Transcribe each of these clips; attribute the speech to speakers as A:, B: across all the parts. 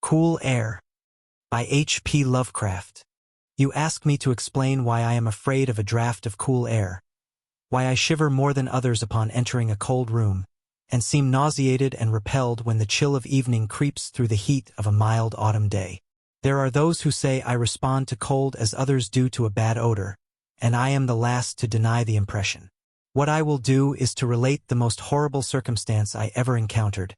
A: Cool Air by H.P. Lovecraft. You ask me to explain why I am afraid of a draught of cool air, why I shiver more than others upon entering a cold room, and seem nauseated and repelled when the chill of evening creeps through the heat of a mild autumn day. There are those who say I respond to cold as others do to a bad odor, and I am the last to deny the impression. What I will do is to relate the most horrible circumstance I ever encountered,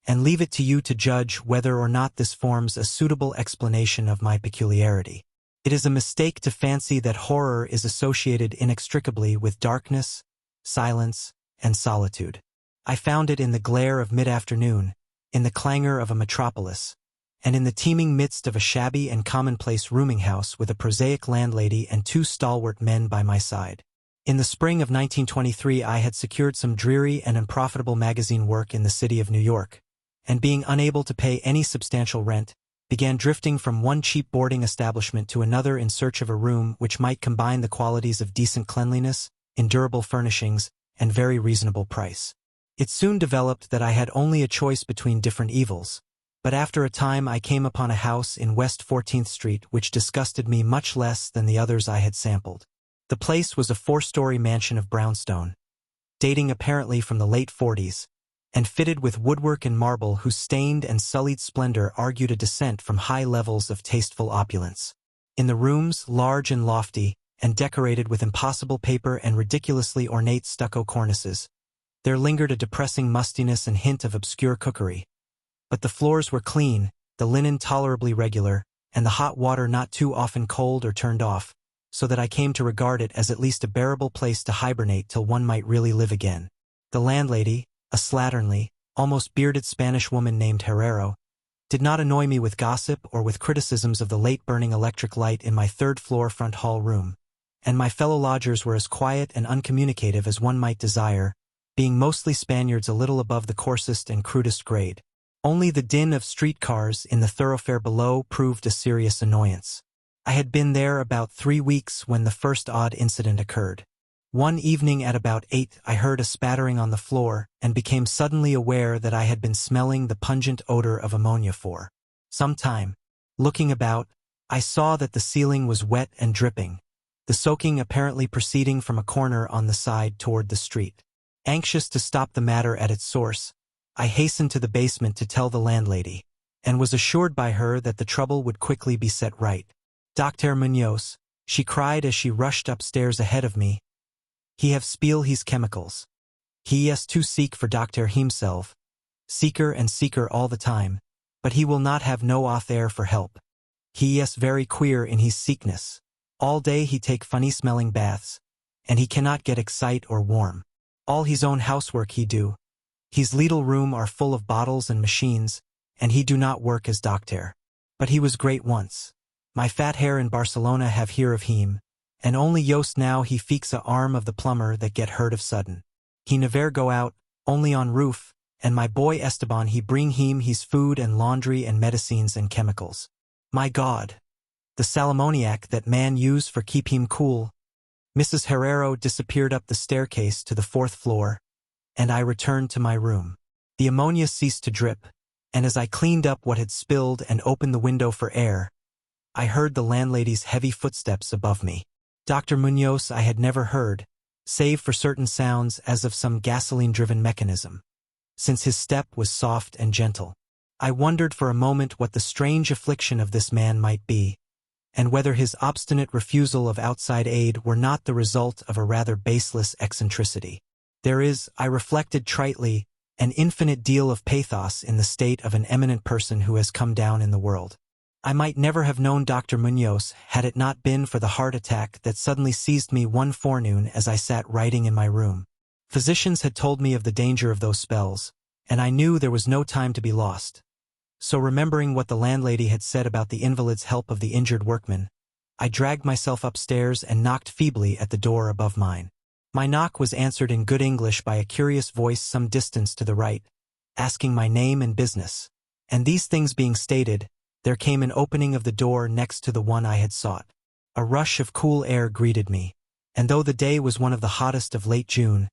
A: and leave it to you to judge whether or not this forms a suitable explanation of my peculiarity. It is a mistake to fancy that horror is associated inextricably with darkness, silence, and solitude. I found it in the glare of mid-afternoon, in the clangor of a metropolis, and in the teeming midst of a shabby and commonplace rooming house with a prosaic landlady and two stalwart men by my side. In the spring of 1923 I had secured some dreary and unprofitable magazine work in the city of New York, and being unable to pay any substantial rent, began drifting from one cheap boarding establishment to another in search of a room which might combine the qualities of decent cleanliness, endurable furnishings, and very reasonable price. It soon developed that I had only a choice between different evils, but after a time I came upon a house in West 14th Street which disgusted me much less than the others I had sampled. The place was a 4-story mansion of brownstone, dating apparently from the late 40s, and fitted with woodwork and marble whose stained and sullied splendor argued a descent from high levels of tasteful opulence. In the rooms, large and lofty, and decorated with impossible paper and ridiculously ornate stucco cornices, there lingered a depressing mustiness and hint of obscure cookery. But the floors were clean, the linen tolerably regular, and the hot water not too often cold or turned off, so that I came to regard it as at least a bearable place to hibernate till one might really live again. The landlady, a slatternly, almost bearded Spanish woman named Herrero, did not annoy me with gossip or with criticisms of the late-burning electric light in my third-floor front hall room, and my fellow lodgers were as quiet and uncommunicative as one might desire, being mostly Spaniards a little above the coarsest and crudest grade. Only the din of streetcars in the thoroughfare below proved a serious annoyance. I had been there about 3 weeks when the first odd incident occurred. One evening at about 8 I heard a spattering on the floor and became suddenly aware that I had been smelling the pungent odor of ammonia for some time. Looking about, I saw that the ceiling was wet and dripping, the soaking apparently proceeding from a corner on the side toward the street. Anxious to stop the matter at its source, I hastened to the basement to tell the landlady, and was assured by her that the trouble would quickly be set right. "Dr. Munoz," she cried as she rushed upstairs ahead of me, "he have spill his chemicals. He is to seek for Doctor himself, seeker and seeker all the time, but he will not have no author for help. He is very queer in his sickness. All day he take funny-smelling baths, and he cannot get excite or warm. All his own housework he do. His little room are full of bottles and machines, and he do not work as doctor. But he was great once. My fat hair in Barcelona have hear of him, and only yost now he feeks a arm of the plumber that get heard of sudden. He never go out, only on roof, and my boy Esteban he bring him his food and laundry and medicines and chemicals. My God! The salamoniac that man use for keep him cool." Mrs. Herrero disappeared up the staircase to the 4th floor, and I returned to my room. The ammonia ceased to drip, and as I cleaned up what had spilled and opened the window for air, I heard the landlady's heavy footsteps above me. Dr. Munoz I had never heard, save for certain sounds as of some gasoline-driven mechanism, since his step was soft and gentle. I wondered for a moment what the strange affliction of this man might be, and whether his obstinate refusal of outside aid were not the result of a rather baseless eccentricity. There is, I reflected tritely, an infinite deal of pathos in the state of an eminent person who has come down in the world. I might never have known Dr. Munoz had it not been for the heart attack that suddenly seized me one forenoon as I sat writing in my room. Physicians had told me of the danger of those spells, and I knew there was no time to be lost. So remembering what the landlady had said about the invalid's help of the injured workman, I dragged myself upstairs and knocked feebly at the door above mine. My knock was answered in good English by a curious voice some distance to the right, asking my name and business, and these things being stated, there came an opening of the door next to the one I had sought. A rush of cool air greeted me, and though the day was one of the hottest of late June,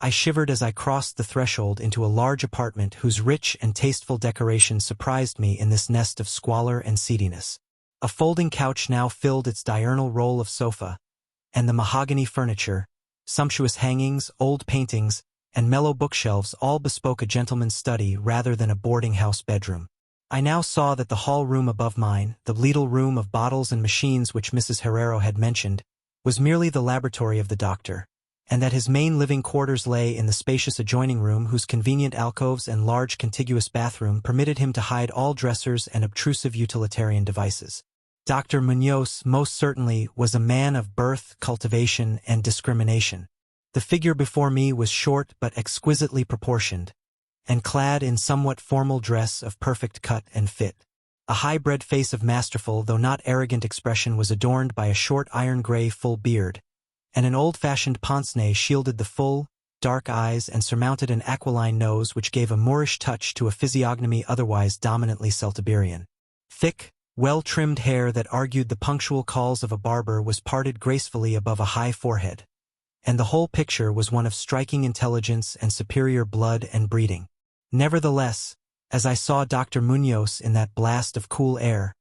A: I shivered as I crossed the threshold into a large apartment whose rich and tasteful decoration surprised me in this nest of squalor and seediness. A folding couch now filled its diurnal role of sofa, and the mahogany furniture, sumptuous hangings, old paintings, and mellow bookshelves all bespoke a gentleman's study rather than a boarding-house bedroom. I now saw that the hall room above mine, the little room of bottles and machines which Mrs. Herrero had mentioned, was merely the laboratory of the doctor, and that his main living quarters lay in the spacious adjoining room whose convenient alcoves and large contiguous bathroom permitted him to hide all dressers and obtrusive utilitarian devices. Dr. Munoz most certainly was a man of birth, cultivation, and discrimination. The figure before me was short but exquisitely proportioned, and clad in somewhat formal dress of perfect cut and fit. A high-bred face of masterful though not arrogant expression was adorned by a short iron-gray full beard, and an old-fashioned pince-nez shielded the full, dark eyes and surmounted an aquiline nose which gave a Moorish touch to a physiognomy otherwise dominantly Celtiberian. Thick, well-trimmed hair that argued the punctual calls of a barber was parted gracefully above a high forehead, and the whole picture was one of striking intelligence and superior blood and breeding. Nevertheless, as I saw Dr. Munoz in that blast of cool air,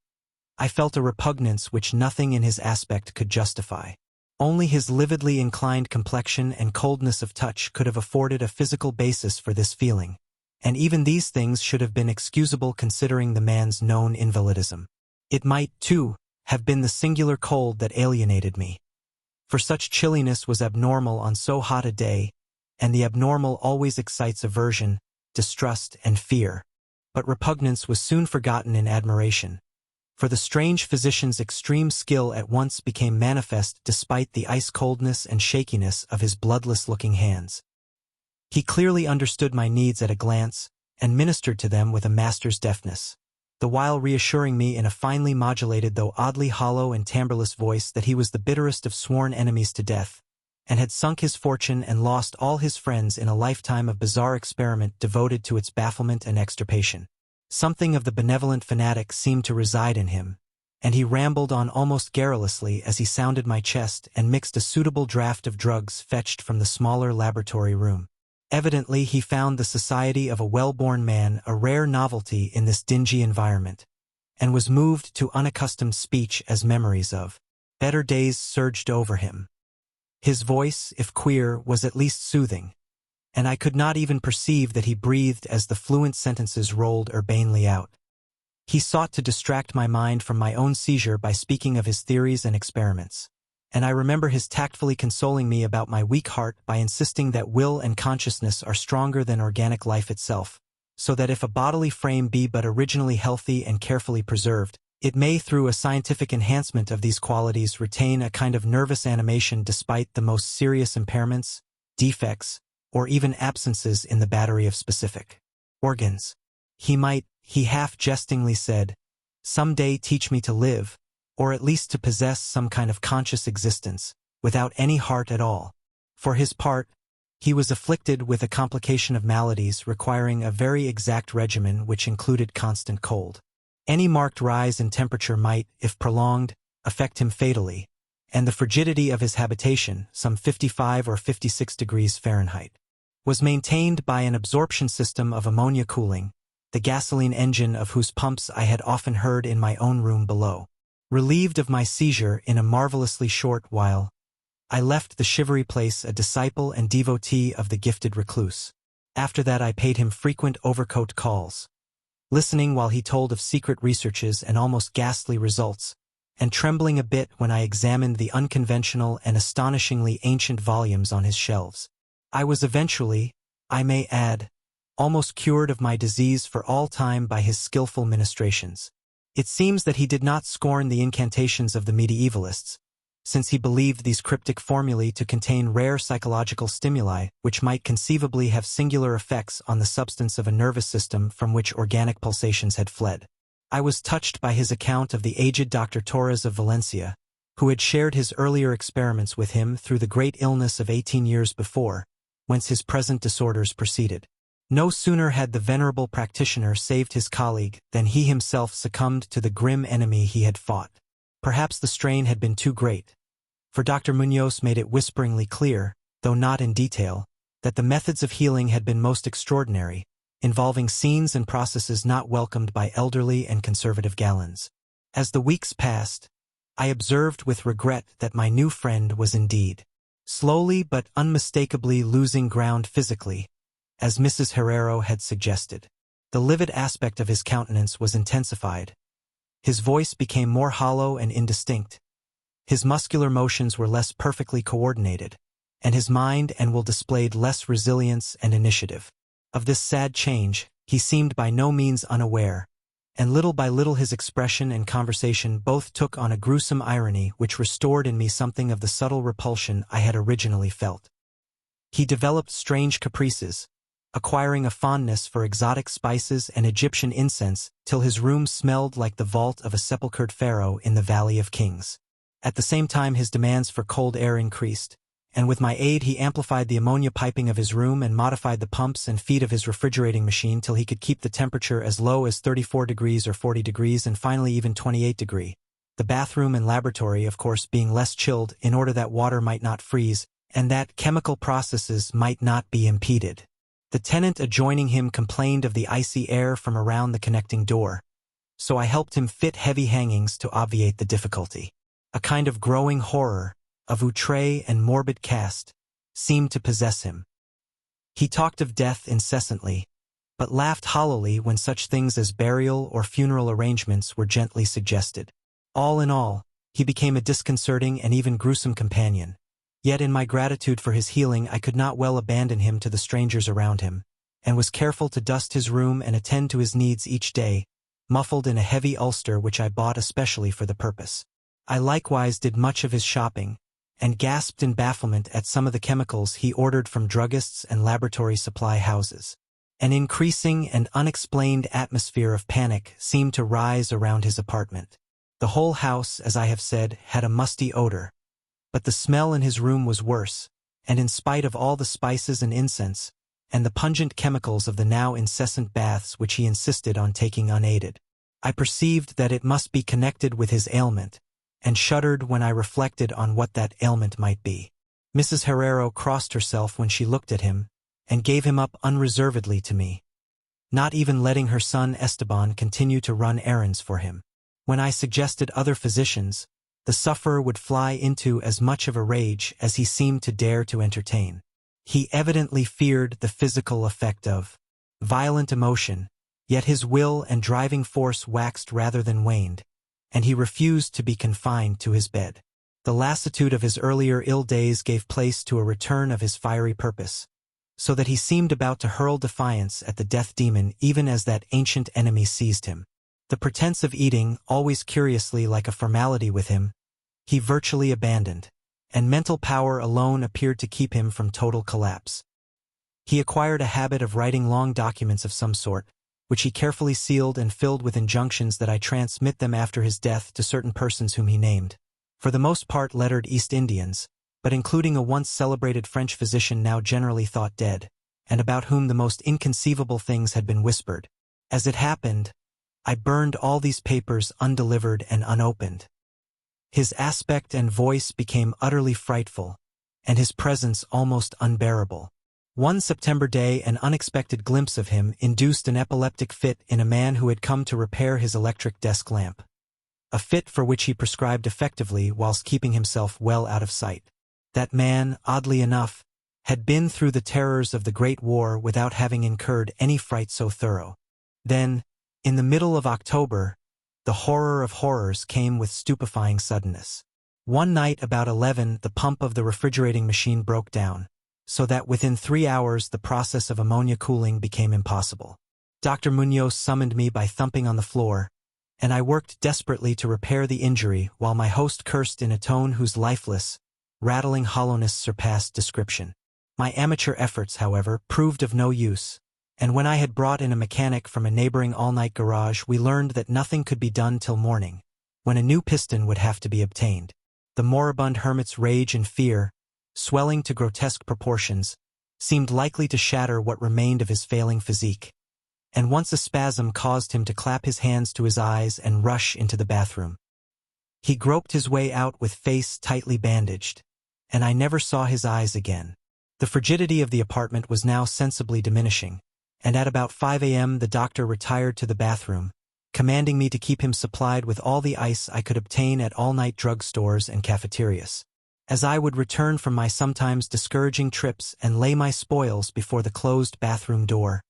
A: I felt a repugnance which nothing in his aspect could justify. Only his lividly inclined complexion and coldness of touch could have afforded a physical basis for this feeling, and even these things should have been excusable considering the man's known invalidism. It might, too, have been the singular cold that alienated me, for such chilliness was abnormal on so hot a day, and the abnormal always excites aversion, distrust, and fear. But repugnance was soon forgotten in admiration, for the strange physician's extreme skill at once became manifest despite the ice-coldness and shakiness of his bloodless-looking hands. He clearly understood my needs at a glance, and ministered to them with a master's deftness, the while reassuring me in a finely modulated though oddly hollow and timbreless voice that he was the bitterest of sworn enemies to death, and had sunk his fortune and lost all his friends in a lifetime of bizarre experiment devoted to its bafflement and extirpation. Something of the benevolent fanatic seemed to reside in him, and he rambled on almost garrulously as he sounded my chest and mixed a suitable draught of drugs fetched from the smaller laboratory room. Evidently he found the society of a well-born man a rare novelty in this dingy environment, and was moved to unaccustomed speech as memories of better days surged over him. His voice, if queer, was at least soothing, and I could not even perceive that he breathed as the fluent sentences rolled urbanely out. He sought to distract my mind from my own seizure by speaking of his theories and experiments, and I remember his tactfully consoling me about my weak heart by insisting that will and consciousness are stronger than organic life itself, so that if a bodily frame be but originally healthy and carefully preserved, it may through a scientific enhancement of these qualities retain a kind of nervous animation despite the most serious impairments, defects, or even absences in the battery of specific organs. He half-jestingly said, some day teach me to live, or at least to possess some kind of conscious existence, without any heart at all. For his part, he was afflicted with a complication of maladies requiring a very exact regimen which included constant cold. Any marked rise in temperature might, if prolonged, affect him fatally, and the frigidity of his habitation, some 55 or 56 degrees Fahrenheit, was maintained by an absorption system of ammonia cooling, the gasoline engine of whose pumps I had often heard in my own room below. Relieved of my seizure in a marvelously short while, I left the shivery place a disciple and devotee of the gifted recluse. After that I paid him frequent overcoat calls, listening while he told of secret researches and almost ghastly results, and trembling a bit when I examined the unconventional and astonishingly ancient volumes on his shelves. I was eventually, I may add, almost cured of my disease for all time by his skillful ministrations. It seems that he did not scorn the incantations of the medievalists, since he believed these cryptic formulae to contain rare psychological stimuli which might conceivably have singular effects on the substance of a nervous system from which organic pulsations had fled. I was touched by his account of the aged Dr. Torres of Valencia, who had shared his earlier experiments with him through the great illness of 18 years before, whence his present disorders proceeded. No sooner had the venerable practitioner saved his colleague than he himself succumbed to the grim enemy he had fought. Perhaps the strain had been too great, for Dr. Munoz made it whisperingly clear, though not in detail, that the methods of healing had been most extraordinary, involving scenes and processes not welcomed by elderly and conservative gallants. As the weeks passed, I observed with regret that my new friend was indeed slowly but unmistakably losing ground physically, as Mrs. Herrero had suggested. The livid aspect of his countenance was intensified. His voice became more hollow and indistinct. His muscular motions were less perfectly coordinated, and his mind and will displayed less resilience and initiative. Of this sad change, he seemed by no means unaware, and little by little his expression and conversation both took on a gruesome irony which restored in me something of the subtle repulsion I had originally felt. He developed strange caprices, acquiring a fondness for exotic spices and Egyptian incense till his room smelled like the vault of a sepulchred pharaoh in the Valley of Kings. At the same time his demands for cold air increased, and with my aid he amplified the ammonia piping of his room and modified the pumps and feet of his refrigerating machine till he could keep the temperature as low as 34 degrees or 40 degrees and finally even 28 degrees. The bathroom and laboratory, of course, being less chilled in order that water might not freeze and that chemical processes might not be impeded. The tenant adjoining him complained of the icy air from around the connecting door, so I helped him fit heavy hangings to obviate the difficulty. A kind of growing horror, of outre and morbid cast, seemed to possess him. He talked of death incessantly, but laughed hollowly when such things as burial or funeral arrangements were gently suggested. All in all, he became a disconcerting and even gruesome companion. Yet in my gratitude for his healing I could not well abandon him to the strangers around him, and was careful to dust his room and attend to his needs each day, muffled in a heavy ulster which I bought especially for the purpose. I likewise did much of his shopping, and gasped in bafflement at some of the chemicals he ordered from druggists and laboratory supply houses. An increasing and unexplained atmosphere of panic seemed to rise around his apartment. The whole house, as I have said, had a musty odor, but the smell in his room was worse, and in spite of all the spices and incense, and the pungent chemicals of the now incessant baths which he insisted on taking unaided, I perceived that it must be connected with his ailment, and shuddered when I reflected on what that ailment might be. Mrs. Herrero crossed herself when she looked at him, and gave him up unreservedly to me, not even letting her son Esteban continue to run errands for him. When I suggested other physicians, the sufferer would fly into as much of a rage as he seemed to dare to entertain. He evidently feared the physical effect of violent emotion, yet his will and driving force waxed rather than waned, and he refused to be confined to his bed. The lassitude of his earlier ill days gave place to a return of his fiery purpose, so that he seemed about to hurl defiance at the death demon even as that ancient enemy seized him. The pretense of eating, always curiously like a formality with him, he virtually abandoned, and mental power alone appeared to keep him from total collapse. He acquired a habit of writing long documents of some sort, which he carefully sealed and filled with injunctions that I transmit them after his death to certain persons whom he named, for the most part lettered East Indians, but including a once celebrated French physician now generally thought dead, and about whom the most inconceivable things had been whispered. As it happened, I burned all these papers undelivered and unopened. His aspect and voice became utterly frightful, and his presence almost unbearable. One September day an unexpected glimpse of him induced an epileptic fit in a man who had come to repair his electric desk lamp, a fit for which he prescribed effectively whilst keeping himself well out of sight. That man, oddly enough, had been through the terrors of the Great War without having incurred any fright so thorough. Then, in the middle of October, the horror of horrors came with stupefying suddenness. One night about 11 the pump of the refrigerating machine broke down, so that within 3 hours the process of ammonia cooling became impossible. Dr. Munoz summoned me by thumping on the floor, and I worked desperately to repair the injury while my host cursed in a tone whose lifeless, rattling hollowness surpassed description. My amateur efforts, however, proved of no use, and when I had brought in a mechanic from a neighboring all-night garage we learned that nothing could be done till morning, when a new piston would have to be obtained. The moribund hermit's rage and fear, swelling to grotesque proportions, seemed likely to shatter what remained of his failing physique, and once a spasm caused him to clap his hands to his eyes and rush into the bathroom. He groped his way out with face tightly bandaged, and I never saw his eyes again. The frigidity of the apartment was now sensibly diminishing, and at about 5 a.m. the doctor retired to the bathroom, commanding me to keep him supplied with all the ice I could obtain at all-night drug stores and cafeterias. As I would return from my sometimes discouraging trips and lay my spoils before the closed bathroom door,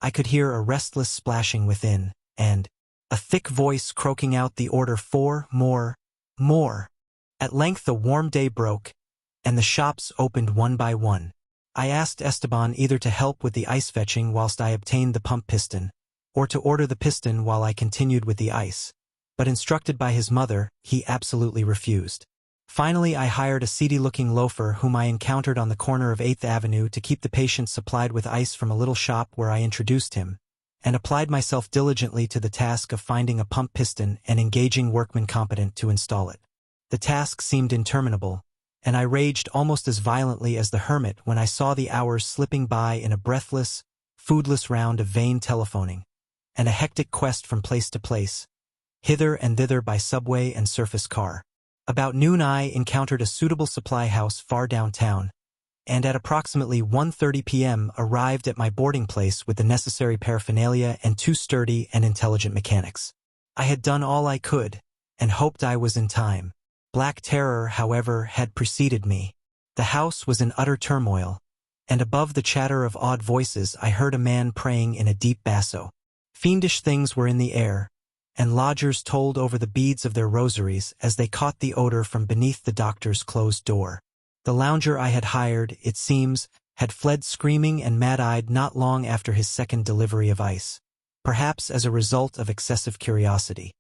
A: I could hear a restless splashing within, and a thick voice croaking out the order for more. At length a warm day broke, and the shops opened one by one. I asked Esteban either to help with the ice fetching whilst I obtained the pump piston, or to order the piston while I continued with the ice, but instructed by his mother, he absolutely refused. Finally, I hired a seedy-looking loafer whom I encountered on the corner of 8th Avenue to keep the patient supplied with ice from a little shop where I introduced him, and applied myself diligently to the task of finding a pump piston and engaging workmen competent to install it. The task seemed interminable, and I raged almost as violently as the hermit when I saw the hours slipping by in a breathless, foodless round of vain telephoning, and a hectic quest from place to place, hither and thither by subway and surface car. About noon I encountered a suitable supply house far downtown, and at approximately 1:30 p.m. arrived at my boarding place with the necessary paraphernalia and 2 sturdy and intelligent mechanics. I had done all I could, and hoped I was in time. Black terror, however, had preceded me. The house was in utter turmoil, and above the chatter of odd voices I heard a man praying in a deep basso. Fiendish things were in the air, and lodgers told over the beads of their rosaries as they caught the odor from beneath the doctor's closed door. The lounger I had hired, it seems, had fled screaming and mad-eyed not long after his second delivery of ice, perhaps as a result of excessive curiosity.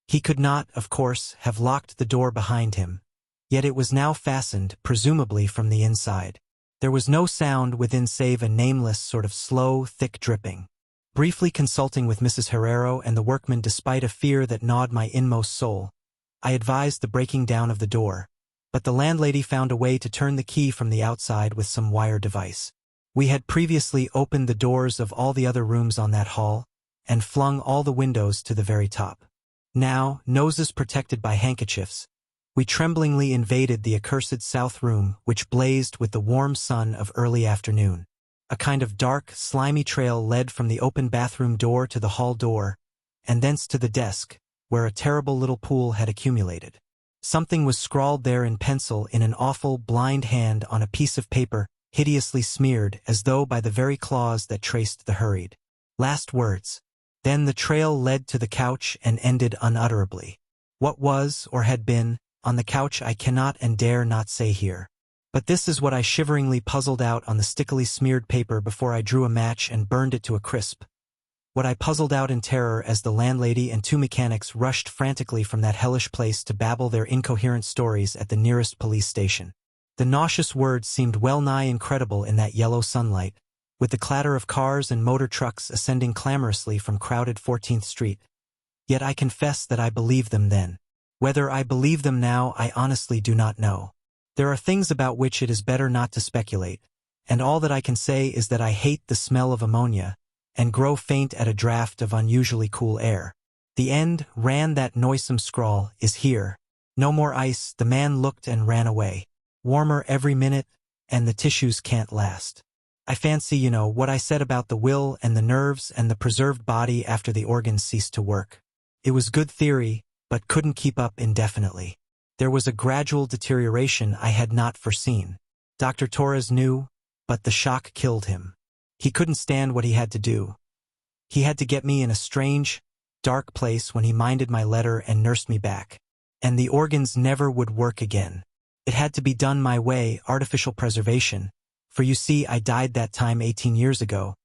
A: He could not, of course, have locked the door behind him, yet it was now fastened, presumably from the inside. There was no sound within save a nameless sort of slow, thick dripping. Briefly consulting with Mrs. Herrero and the workmen despite a fear that gnawed my inmost soul, I advised the breaking down of the door, but the landlady found a way to turn the key from the outside with some wire device. We had previously opened the doors of all the other rooms on that hall, and flung all the windows to the very top. Now, noses protected by handkerchiefs, we tremblingly invaded the accursed south room which blazed with the warm sun of early afternoon. A kind of dark, slimy trail led from the open bathroom door to the hall door, and thence to the desk, where a terrible little pool had accumulated. Something was scrawled there in pencil in an awful, blind hand on a piece of paper, hideously smeared as though by the very claws that traced the hurried last words. Then the trail led to the couch and ended unutterably. What was, or had been, on the couch I cannot and dare not say here. But this is what I shiveringly puzzled out on the stickily smeared paper before I drew a match and burned it to a crisp. What I puzzled out in terror as the landlady and 2 mechanics rushed frantically from that hellish place to babble their incoherent stories at the nearest police station. The nauseous words seemed well nigh incredible in that yellow sunlight, with the clatter of cars and motor trucks ascending clamorously from crowded 14th Street. Yet I confess that I believed them then. Whether I believe them now I honestly do not know. There are things about which it is better not to speculate, and all that I can say is that I hate the smell of ammonia, and grow faint at a draught of unusually cool air. The end, ran that noisome scrawl, is here. No more ice. The man looked and ran away. Warmer every minute, and the tissues can't last. I fancy you know what I said about the will and the nerves and the preserved body after the organs ceased to work. It was good theory, but couldn't keep up indefinitely. There was a gradual deterioration I had not foreseen. Dr. Torres knew, but the shock killed him. He couldn't stand what he had to do. He had to get me in a strange, dark place when he minded my letter and nursed me back. And the organs never would work again. It had to be done my way, artificial preservation, for you see I died that time 18 years ago,